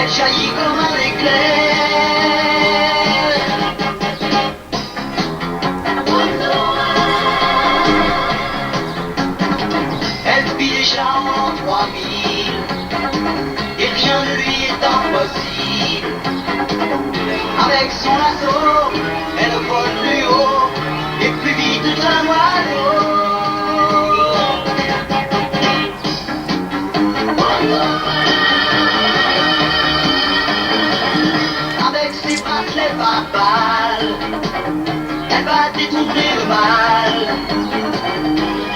elle jaillit comme un éclair. Elle vit déjà en 3000 et rien ne lui est impossible. Avec son lasso, elle vole plus haut et plus vite qu'un oiseau. Avec ses bracelets par balles, elle va détourner le mal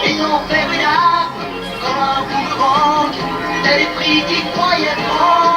et en faire une arme comme un boomerang des esprits qui croyaient prendre.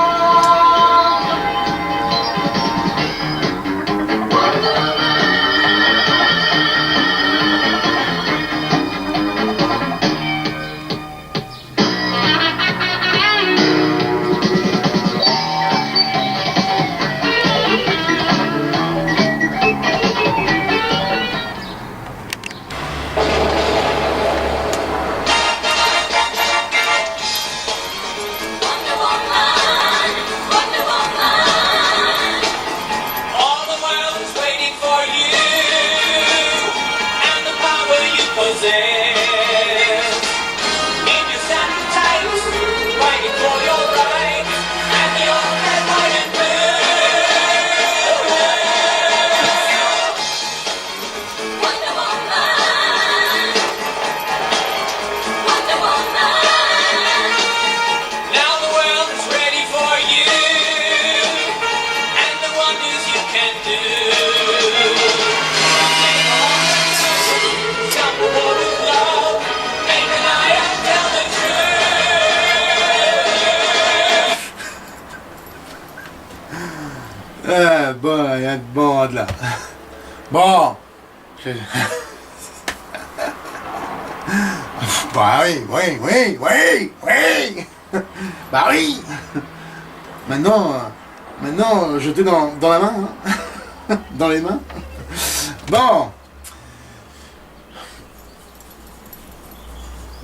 Bon, il y a de bon là. Bon. Bah oui. Bah oui. Maintenant, jetez dans la main, hein. Dans les mains. Bon.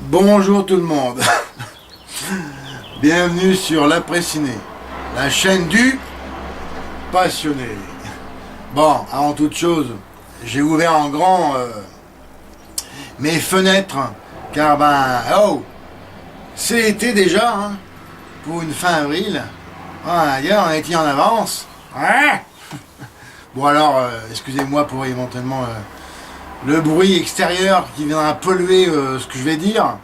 Bonjour tout le monde. Bienvenue sur l'Après-Ciné, la chaîne du passionné. Bon, avant toute chose, j'ai ouvert en grand mes fenêtres, car c'est été déjà, hein, pour une fin avril. D'ailleurs, on était en avance. Ouais. Bon alors, excusez-moi pour éventuellement le bruit extérieur qui viendra polluer ce que je vais dire,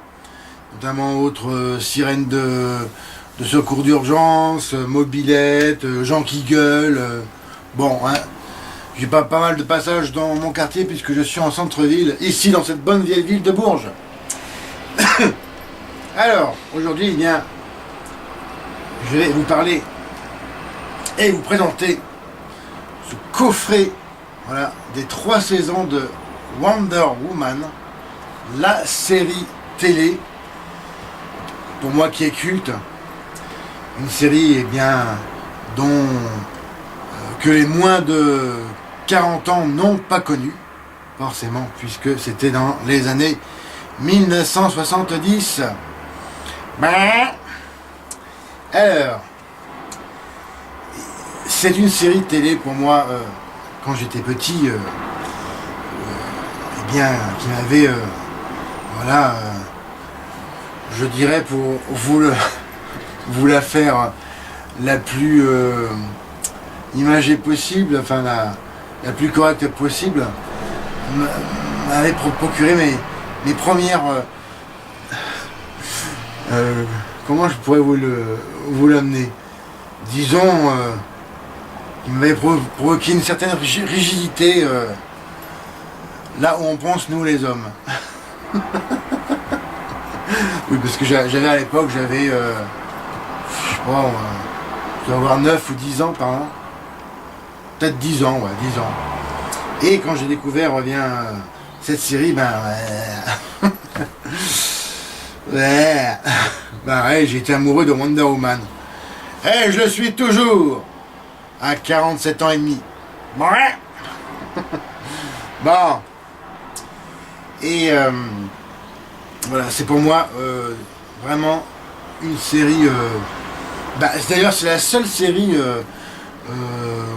notamment autres sirènes de secours d'urgence, mobilettes, gens qui gueulent. Bon, hein, j'ai pas mal de passages dans mon quartier puisque je suis en centre-ville, ici dans cette bonne vieille ville de Bourges. Alors, aujourd'hui, eh bien, je vais vous parler et vous présenter ce coffret, voilà, des 3 saisons de Wonder Woman, la série télé, pour moi qui est culte. Une série, eh bien, dont que les moins de 40 ans n'ont pas connu, forcément, puisque c'était dans les années 1970. Alors, c'est une série télé pour moi, quand j'étais petit, eh bien, qui m'avait, voilà, je dirais, pour vous la faire la plus imagée possible, enfin la plus correcte possible, m'avait procuré mes premières comment je pourrais vous l'amener, disons, il m'avait provoqué une certaine rigidité, là où on pense nous les hommes. Oui, parce que j'avais à l'époque, je sais pas, je dois avoir 9 ou 10 ans par là. Peut-être 10 ans, ouais, 10 ans. Et quand j'ai découvert, cette série, ouais, j'ai été amoureux de Wonder Woman. Et je le suis toujours, à 47 ans et demi. Bon. Et voilà, c'est pour moi vraiment une série Bah, d'ailleurs, c'est la seule série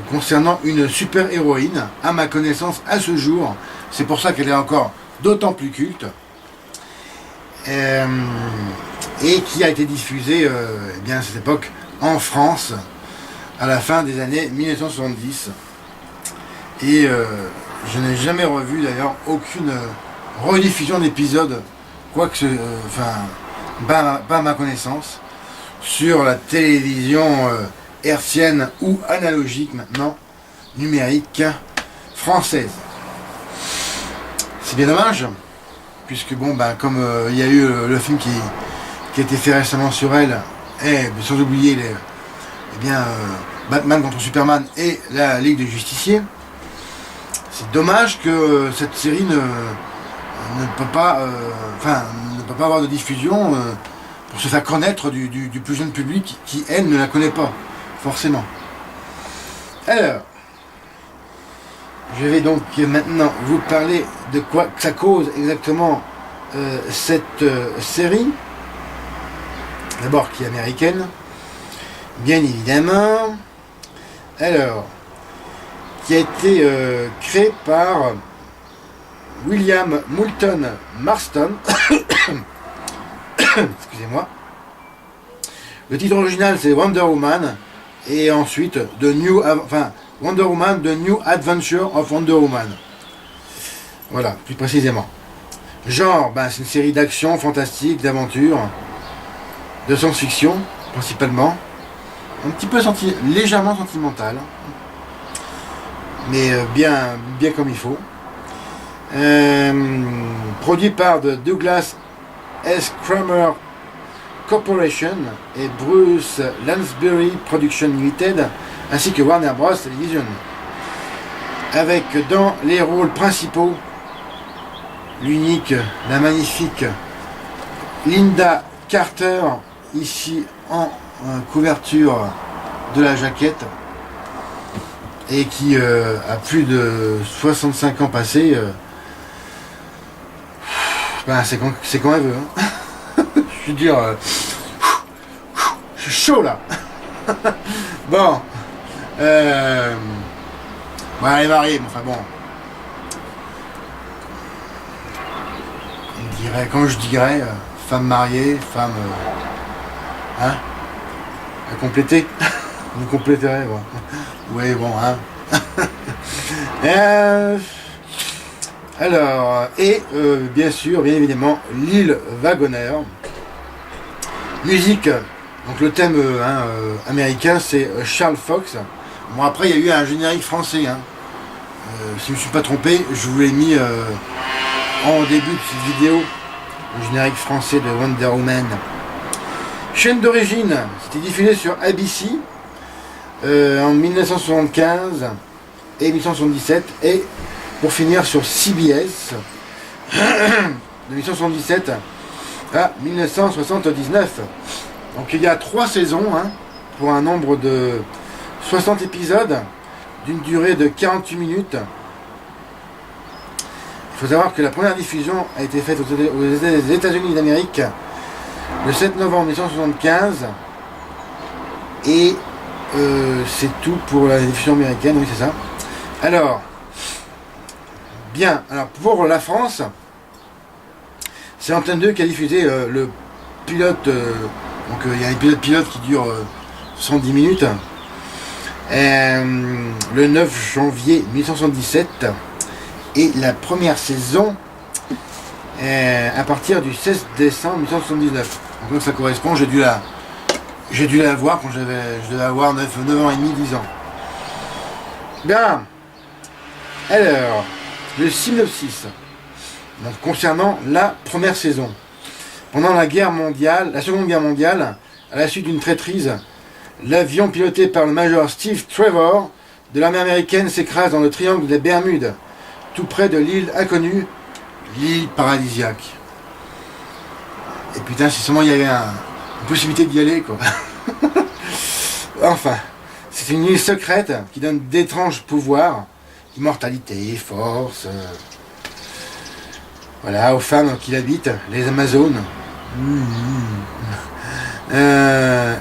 concernant une super-héroïne, à ma connaissance, à ce jour. C'est pour ça qu'elle est encore d'autant plus culte. Et qui a été diffusée eh bien, à cette époque en France, à la fin des années 1970. Et je n'ai jamais revu d'ailleurs aucune rediffusion d'épisode, quoique pas à ma connaissance, sur la télévision hertzienne ou analogique maintenant, numérique, française. C'est bien dommage, puisque bon, ben, comme il y a eu le film qui a été fait récemment sur elle, et sans oublier Batman contre Superman et la Ligue des Justiciers, c'est dommage que cette série ne peut pas avoir de diffusion pour se faire connaître du plus jeune public qui, elle, ne la connaît pas, forcément. Alors, je vais donc maintenant vous parler de quoi que ça cause exactement cette série. D'abord, qui est américaine, bien évidemment. Alors, qui a été créé par William Moulton Marston. Excusez-moi. Le titre original, c'est Wonder Woman. Et ensuite, Wonder Woman, The New Adventure of Wonder Woman. Voilà, plus précisément. Genre, c'est une série d'action, fantastique, d'aventure, de science-fiction, principalement. Un petit peu légèrement sentimental. Mais bien comme il faut. Produit par The Douglas S. Kramer Corporation et Bruce Lansbury Production Limited, ainsi que Warner Bros. Television. Avec dans les rôles principaux l'unique, la magnifique Linda Carter, ici en couverture de la jaquette, et qui a plus de 65 ans passés. C'est quand elle veut. Hein. Je veux dire, je suis chaud là. Bon. Elle est mariée, mais enfin bon. Quand je dirais femme mariée, femme. À compléter. Vous compléterez, bon. Oui, bon, hein. Alors, et bien évidemment, l'île Wagoner. Musique, donc le thème américain, c'est Charles Fox. Bon, après, il y a eu un générique français. Hein. Si je ne me suis pas trompé, je vous l'ai mis en début de cette vidéo, le générique français de Wonder Woman. Chaîne d'origine, c'était diffusé sur ABC en 1975 et 1977, et pour finir sur CBS de 1977 à 1979. Donc il y a 3 saisons pour un nombre de 60 épisodes d'une durée de 48 minutes. Il faut savoir que la première diffusion a été faite aux États-Unis d'Amérique le 7 novembre 1975, et c'est tout pour la diffusion américaine, oui c'est ça. Alors, pour la France, c'est Antenne 2 qui a diffusé le pilote, donc il y a un épisode pilote qui dure 110 minutes, le 9 janvier 1977, et la première saison à partir du 16 décembre 1979. Donc ça correspond, j'ai dû la voir quand je devais avoir 9 ans et demi, 10 ans. Bien. Alors, le synopsis. Donc, concernant la première saison. Pendant la Seconde Guerre mondiale, à la suite d'une traîtrise, l'avion piloté par le major Steve Trevor de l'armée américaine s'écrase dans le triangle des Bermudes, tout près de l'île inconnue, l'île paradisiaque. Et putain, si seulement il y avait une possibilité d'y aller, quoi. Enfin, c'est une île secrète qui donne d'étranges pouvoirs, immortalité, force, voilà, aux femmes qui l'habitent, les Amazones.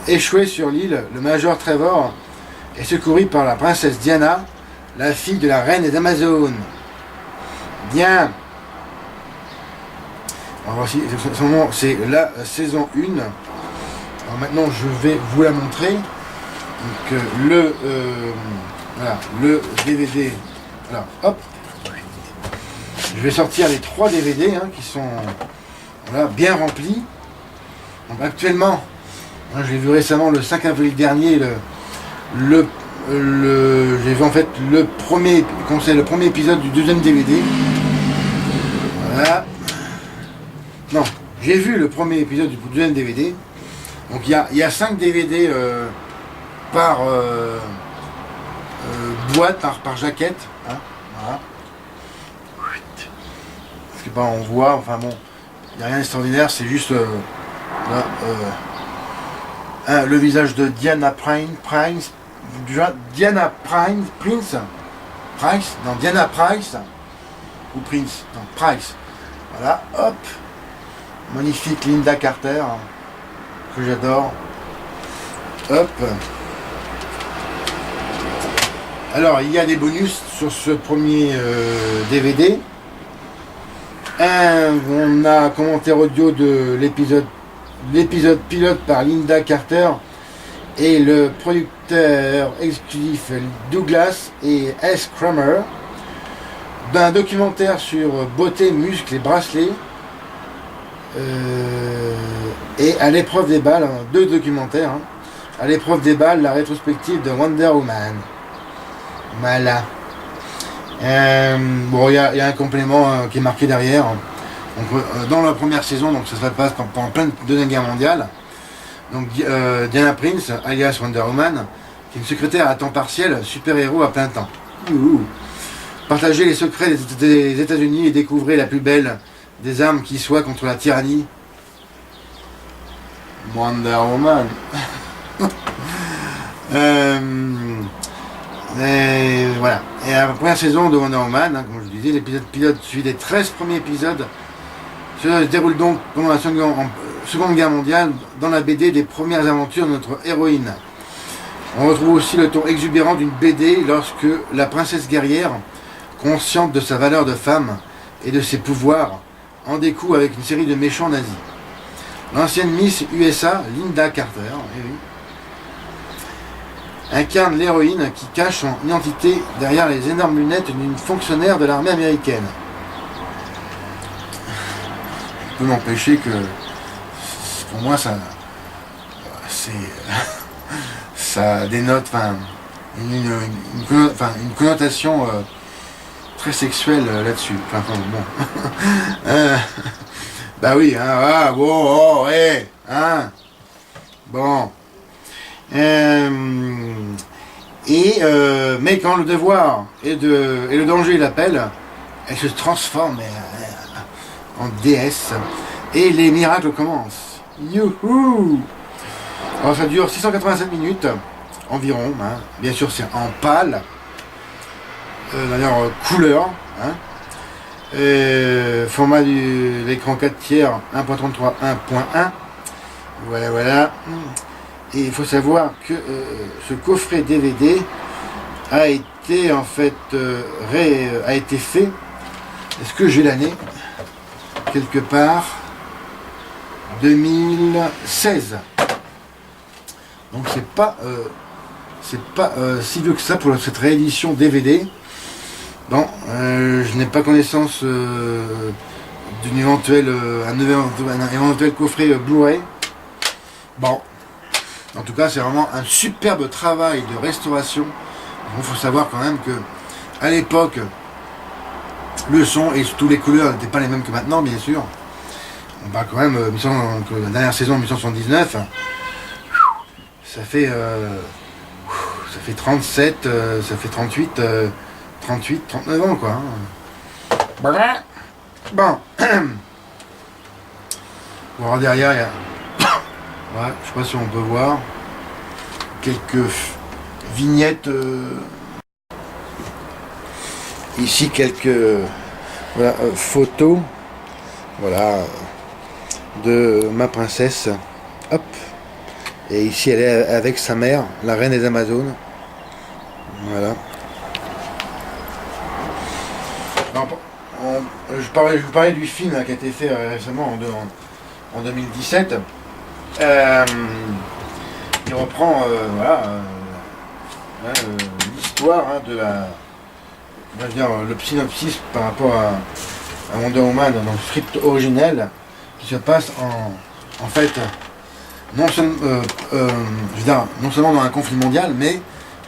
Échoué sur l'île, le major Trevor est secouru par la princesse Diana, la fille de la reine des Amazones. Bien. Alors voici, c'est la saison 1. Alors maintenant, je vais vous la montrer. Donc, voilà, le DVD. Alors, hop. Je vais sortir les 3 DVD qui sont voilà, bien remplis. Donc, actuellement, j'ai vu récemment le 5 avril dernier j'ai vu en fait le premier épisode du 2e DVD. Voilà. Non, j'ai vu le premier épisode du 2e DVD. Donc il y a 5 DVD par boîte, par jaquette. Hein, voilà. Parce que on voit, enfin bon, il n'y a rien d'extraordinaire, c'est juste là, le visage de Diana Prince, Diana Prince, non, Diana Price, ou Prince, non, Price. Voilà, hop, magnifique Linda Carter, que j'adore. Hop. Alors, il y a des bonus sur ce premier DVD. On a un commentaire audio de l'épisode pilote par Linda Carter et le producteur exclusif Douglas et S. Kramer, d'un documentaire sur beauté, muscles et bracelets, et à l'épreuve des balles, 2 documentaires, à l'épreuve des balles, la rétrospective de Wonder Woman. Voilà. Bon, il y a un complément qui est marqué derrière. Donc, dans la première saison, donc ça se passe pendant pleine Deuxième Guerre mondiale. Donc Diana Prince, alias Wonder Woman, qui est une secrétaire à temps partiel, super-héros à plein temps. Partagez les secrets des États-Unis et découvrez la plus belle des armes qui soit contre la tyrannie. Wonder Woman. Et voilà. Et la première saison de Wonder Woman, comme je vous disais, l'épisode pilote suivi des 13 premiers épisodes se déroule donc pendant la Seconde Guerre mondiale dans la BD des premières aventures de notre héroïne. On retrouve aussi le ton exubérant d'une BD lorsque la princesse guerrière, consciente de sa valeur de femme et de ses pouvoirs, en découle avec une série de méchants nazis. L'ancienne Miss USA, Linda Carter, incarne l'héroïne qui cache son identité derrière les énormes lunettes d'une fonctionnaire de l'armée américaine. Je peux m'empêcher que, pour moi, ça dénote une connotation très sexuelle là-dessus. Enfin, bon. Bah oui, bon, bon. Mais quand le devoir et le danger l'appellent, elle se transforme en déesse et les miracles commencent. Youhou! Alors ça dure 687 minutes environ, bien sûr c'est en pâle, d'ailleurs couleur, format de l'écran 4/3, 1.33, 1.1, voilà. Et il faut savoir que ce coffret DVD a été en fait a été fait. Est-ce que j'ai l'année quelque part 2016. Donc c'est pas si vieux que ça pour cette réédition DVD. Bon, je n'ai pas connaissance d'un éventuel coffret Blu-ray. Bon. En tout cas, c'est vraiment un superbe travail de restauration. Il faut savoir quand même que à l'époque, le son et surtout les couleurs n'étaient pas les mêmes que maintenant, bien sûr. On parle quand même la dernière saison 1979. Ça fait 37, ça fait 38, 39 ans quoi. Bon. Bon, derrière il y a. Ouais, je sais pas si on peut voir quelques vignettes ici, quelques photos de ma princesse. Hop, Et ici, elle est avec sa mère, la reine des Amazones. Voilà. Je vous parlais du film qui a été fait récemment en 2017. Il reprend l'histoire de on va dire, le synopsis par rapport à Wonder Woman dans le script originel qui se passe en fait non seulement dans un conflit mondial, mais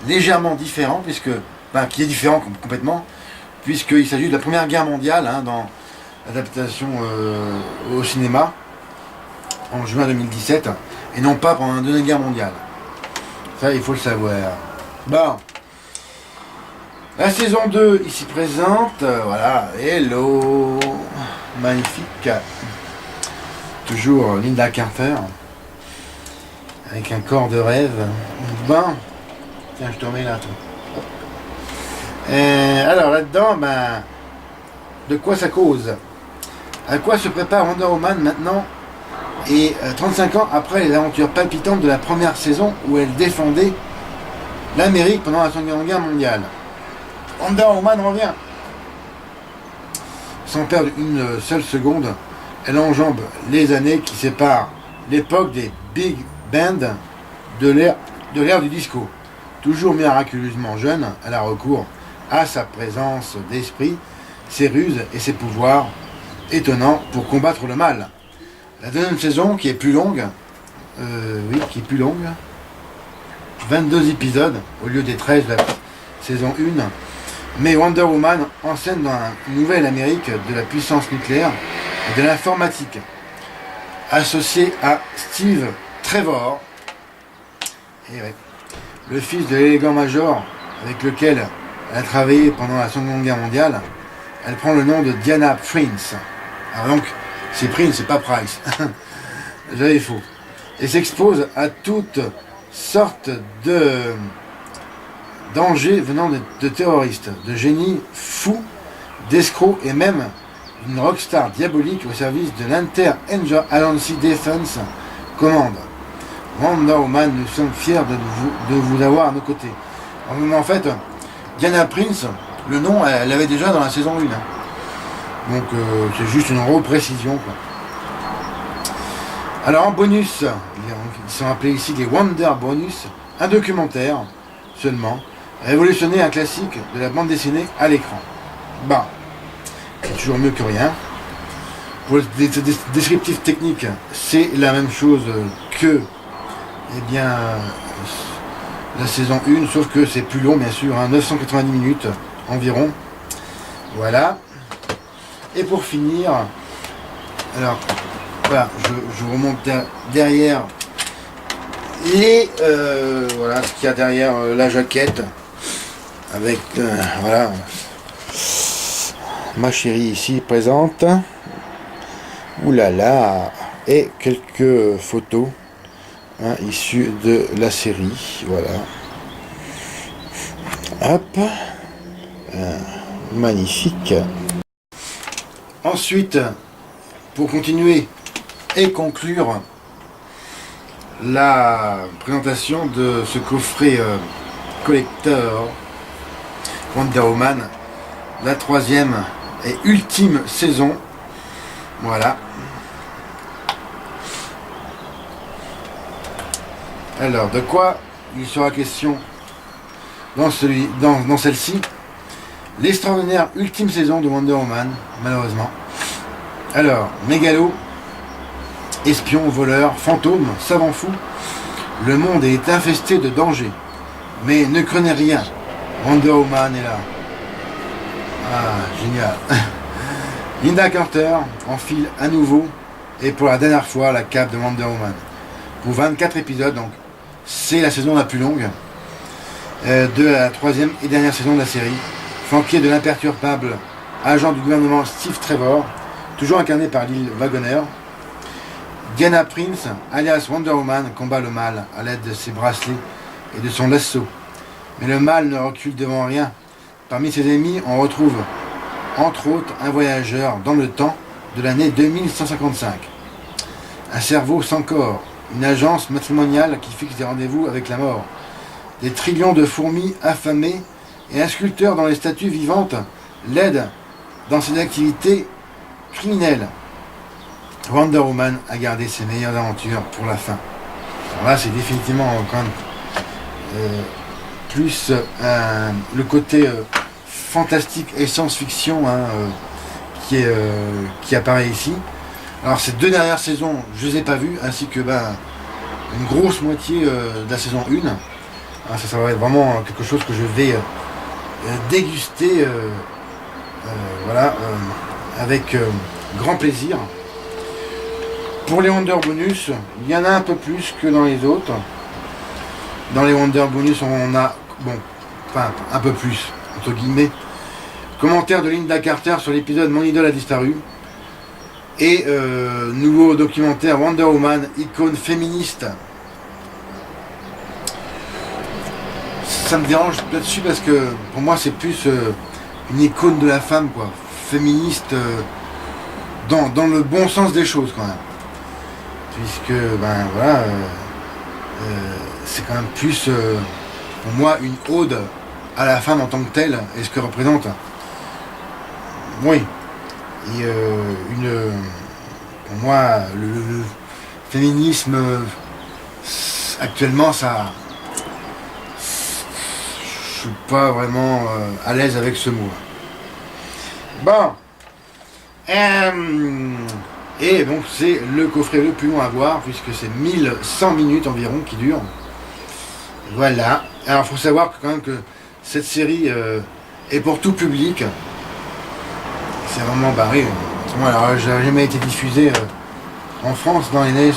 légèrement différent, qui est différent complètement, puisqu'il s'agit de la Première Guerre mondiale dans l'adaptation au cinéma en juin 2017, et non pas pendant la Deuxième Guerre mondiale. Ça, il faut le savoir. Bon. La saison 2 ici présente, voilà, hello, magnifique. Toujours Linda Carter, avec un corps de rêve. Bon, tiens, je te remets là, toi. Alors là-dedans, de quoi ça cause? À quoi se prépare Wonder Woman maintenant, et 35 ans après les aventures palpitantes de la première saison où elle défendait l'Amérique pendant la Seconde Guerre mondiale? Wonder Woman revient. Sans perdre une seule seconde, elle enjambe les années qui séparent l'époque des big bands de l'ère du disco. Toujours miraculeusement jeune, elle a recours à sa présence d'esprit, ses ruses et ses pouvoirs étonnants pour combattre le mal. La deuxième saison, qui est plus longue, 22 épisodes au lieu des 13 de la saison 1, mais Wonder Woman enseigne dans une nouvelle Amérique de la puissance nucléaire et de l'informatique, associé à Steve Trevor, le fils de l'élégant major avec lequel elle a travaillé pendant la Seconde Guerre mondiale. Elle prend le nom de Diana Prince. Alors donc, c'est Prince, c'est pas Price. J'avais faux. Et s'expose à toutes sortes de dangers venant de terroristes, de génies fous, d'escrocs et même une rockstar diabolique au service de l'Inter-Agency Defense Command. Wonder Woman, nous sommes fiers de vous avoir à nos côtés. En fait, Diana Prince, le nom, elle l'avait déjà dans la saison 1. Donc c'est juste une reprécision, quoi. Alors en bonus, ils sont appelés ici des Wonder Bonus, un documentaire seulement, révolutionner un classique de la bande dessinée à l'écran. C'est toujours mieux que rien. Pour le descriptif technique, c'est la même chose que la saison 1, sauf que c'est plus long, bien sûr, 990 minutes environ. Voilà. Et pour finir, alors, je remonte derrière voilà ce qu'il y a derrière la jaquette, avec ma chérie ici présente. Oulala, et quelques photos issues de la série. Voilà. Hop. Magnifique. Ensuite, pour continuer et conclure la présentation de ce coffret collector Wonder Woman, la 3e et ultime saison. Voilà. Alors, de quoi il sera question dans celle-ci? L'extraordinaire ultime saison de Wonder Woman, malheureusement. Alors, mégalo, espion, voleur, fantôme, savant fou, le monde est infesté de dangers. Mais ne craignez rien, Wonder Woman est là. Ah, génial. Linda Carter enfile à nouveau, et pour la dernière fois, la cape de Wonder Woman. Pour 24 épisodes, donc c'est la saison la plus longue de la 3e et dernière saison de la série, flanquée de l'imperturbable agent du gouvernement Steve Trevor, toujours incarné par Lil Waggoner. Diana Prince, alias Wonder Woman, combat le mal à l'aide de ses bracelets et de son lasso. Mais le mal ne recule devant rien. Parmi ses ennemis, on retrouve entre autres un voyageur dans le temps de l'année 2155. Un cerveau sans corps, une agence matrimoniale qui fixe des rendez-vous avec la mort. Des trillions de fourmis affamées et un sculpteur dont les statues vivantes l'aident dans ses activités criminelles. Wonder Woman a gardé ses meilleures aventures pour la fin. Alors là, c'est définitivement quand même plus le côté fantastique et science-fiction hein, qui apparaît ici. Alors ces 2 dernières saisons, je les ai pas vues, ainsi que une grosse moitié de la saison 1. Alors, ça va être vraiment quelque chose que je vais déguster voilà, avec grand plaisir. Pour les Wonder Bonus, il y en a un peu plus que dans les autres. Dans les Wonder Bonus, on a, bon, enfin un peu plus, entre guillemets, commentaire de Linda Carter sur l'épisode Mon idole a disparu. Et nouveau documentaire Wonder Woman, icône féministe. Ça me dérange là-dessus parce que pour moi c'est plus une icône de la femme, quoi, féministe dans le bon sens des choses quand même. Puisque ben voilà, c'est quand même plus pour moi une ode à la femme en tant que telle et ce que représente. Oui. Et pour moi, le féminisme actuellement, ça, je suis pas vraiment à l'aise avec ce mot. Bon, et donc c'est le coffret le plus long à voir puisque c'est 1100 minutes environ qui dure. Voilà. Alors, faut savoir quand même que cette série est pour tout public. C'est vraiment barré. Alors, elle n'a jamais été diffusée en France dans les années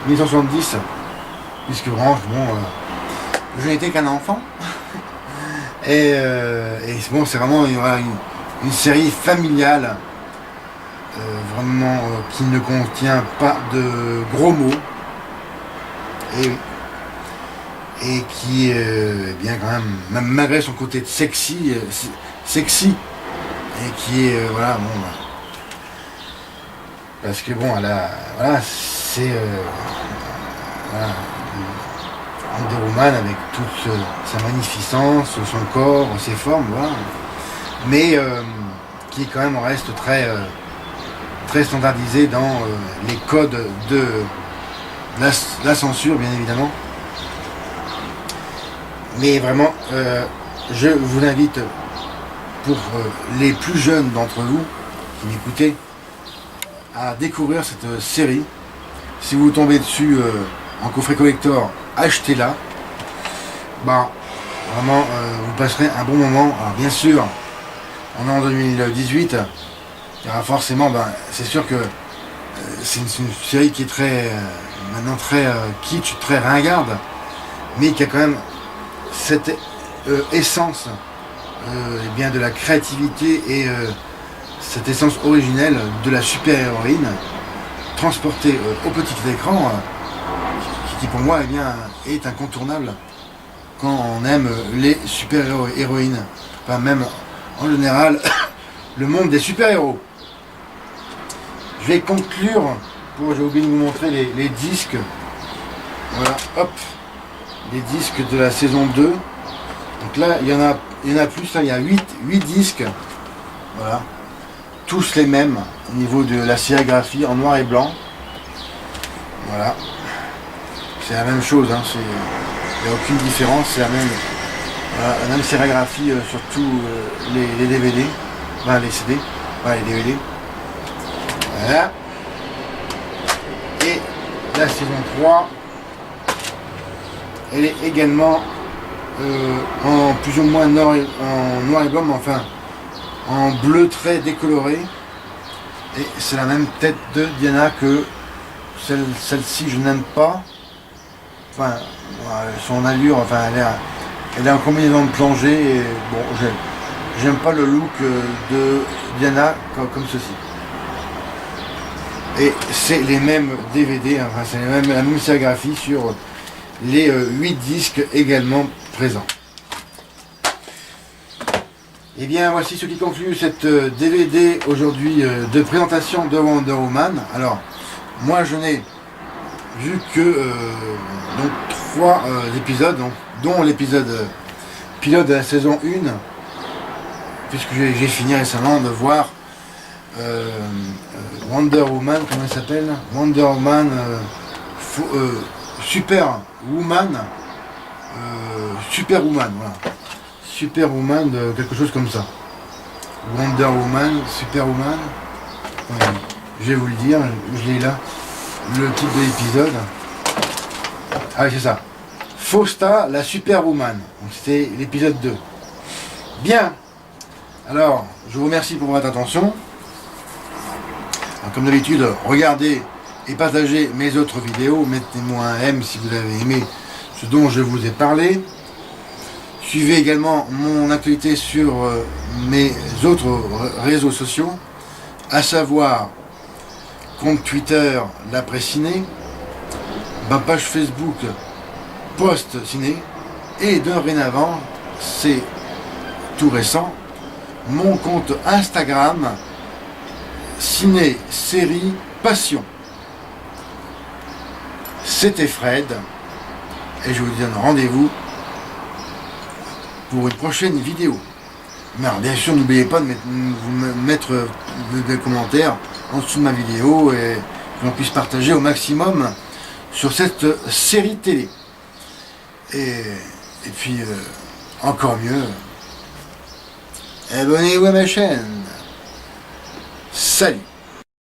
1970, puisque vraiment, bon, je n'étais qu'un enfant. et bon, c'est vraiment une série familiale, vraiment qui ne contient pas de gros mots, et qui est bien quand même, malgré son côté sexy, et qui est voilà bon parce que bon voilà c'est voilà, Wonder Woman avec toute sa magnificence, son corps, ses formes, voilà, mais qui quand même reste très standardisé dans les codes de la censure, bien évidemment. Mais vraiment je vous invite, pour les plus jeunes d'entre vous qui m'écoutez, à découvrir cette série. Si vous tombez dessus en coffret collector, achetez-la. Bah, vraiment, vous passerez un bon moment. Alors bien sûr, on est en 2018, il y aura forcément, c'est sûr que c'est une série qui est maintenant très kitsch, très ringarde, mais qui a quand même cette essence et bien de la créativité et cette essence originelle de la super-héroïne transportée au petit écran, qui pour moi est incontournable quand on aime les super-héroïnes, enfin même en général le monde des super-héros. Je vais conclure, j'ai oublié de vous montrer les disques, voilà, hop, les disques de la saison 2. Donc là, il y en a plus, là, il y a 8 disques, voilà, tous les mêmes au niveau de la sérigraphie en noir et blanc. Voilà, c'est la même chose, hein, il n'y a aucune différence, c'est voilà, la même sérigraphie sur tous les DVD, enfin les CD, voilà, les DVD. Voilà. Et la saison 3, elle est également en plus ou moins en noir et blanc, mais enfin en bleu très décoloré. Et c'est la même tête de Diana que celle-ci, je n'aime pas. Enfin, son allure, enfin elle est en combinaison de plongée. Et bon, j'aime pas le look de Diana comme ceci. Et c'est les mêmes DVD, enfin c'est la même sérigraphie sur les 8 disques également présents. Et bien voici ce qui conclut cette DVD aujourd'hui de présentation de Wonder Woman. Alors moi je n'ai vu que donc 3 épisodes, dont l'épisode pilote de la saison 1, puisque j'ai fini récemment de voir Wonder Woman, comment elle s'appelle, Wonder Woman Superwoman, voilà. Superwoman, quelque chose comme ça. Wonder Woman, Superwoman. Ouais, je vais vous le dire, je l'ai là. Le titre de l'épisode. Ah oui, c'est ça. Fausta, la Superwoman. Donc c'était l'épisode 2. Bien. Alors, je vous remercie pour votre attention. Alors, comme d'habitude, regardez et partagez mes autres vidéos. Mettez-moi un M si vous avez aimé ce dont je vous ai parlé. Suivez également mon actualité sur mes autres réseaux sociaux, à savoir compte Twitter l'après ciné, ma page Facebook post ciné, et dorénavant, c'est tout récent, mon compte Instagram ciné série passion. C'était Fred et je vous donne rendez-vous pour une prochaine vidéo. Mais alors, bien sûr, n'oubliez pas de mettre des commentaires en dessous de ma vidéo et qu'on puisse partager au maximum sur cette série télé. Et puis, encore mieux, abonnez-vous à ma chaîne. Salut!